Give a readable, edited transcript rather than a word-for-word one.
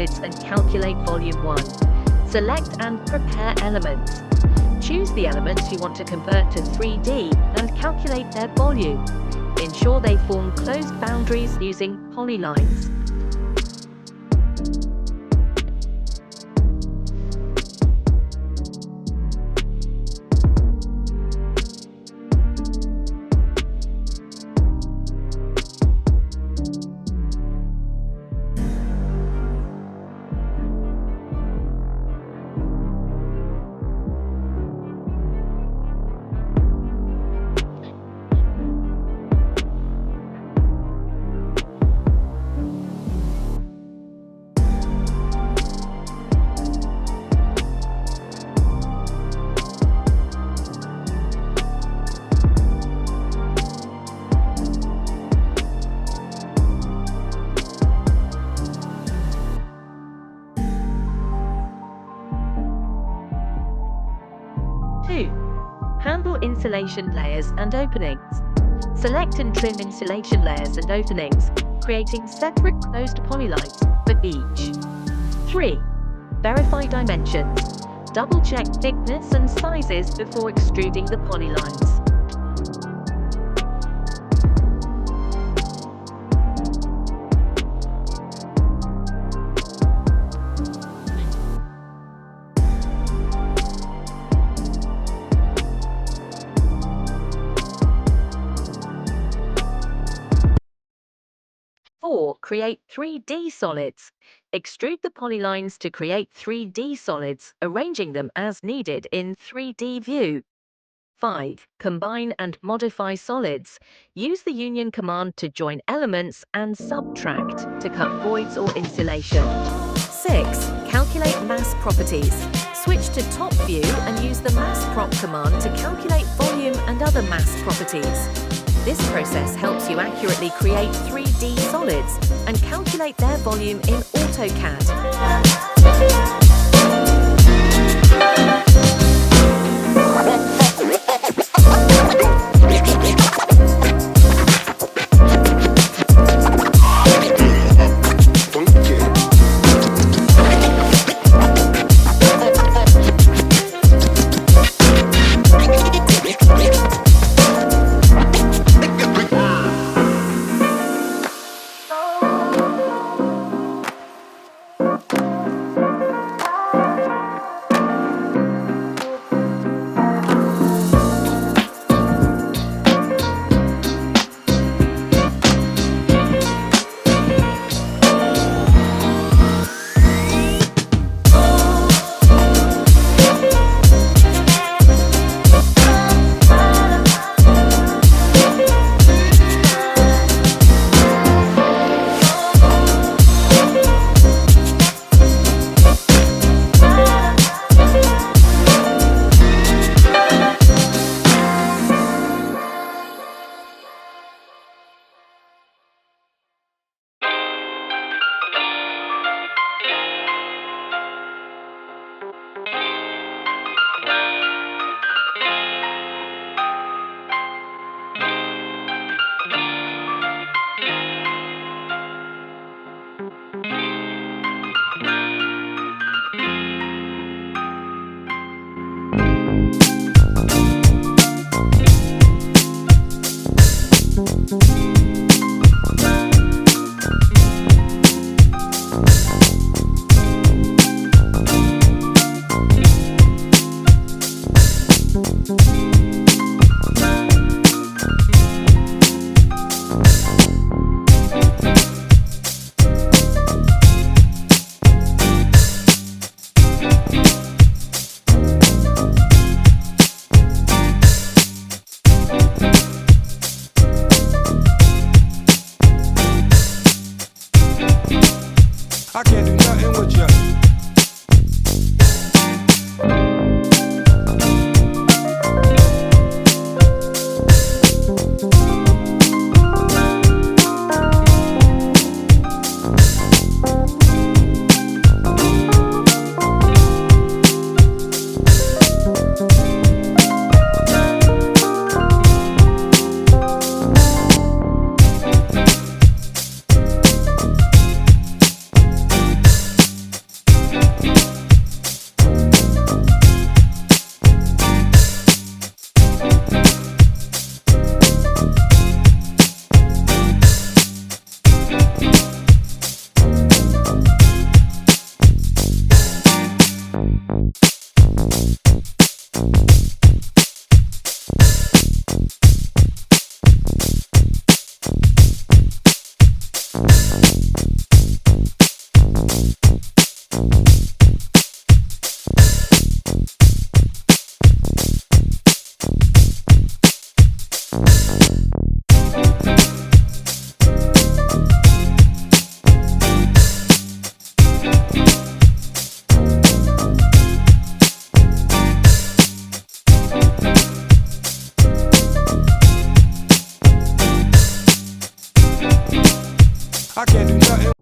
solids and calculate volume 1. Select and prepare elements. Choose the elements you want to convert to 3D and calculate their volume. Ensure they form closed boundaries using polylines. 2. Handle insulation layers and openings. Select and trim insulation layers and openings, creating separate closed polylines for each. 3. Verify dimensions. Double-check thickness and sizes before extruding the polylines. 4. Create 3D solids. Extrude the polylines to create 3D solids, arranging them as needed in 3D view. 5. Combine and modify solids. Use the union command to join elements and subtract to cut voids or insulation. 6. Calculate mass properties. Switch to top view and use the MASSPROP command to calculate volume and other mass properties. This process helps you accurately create 3D solids and calculate their volume in AutoCAD. I can't do nothing.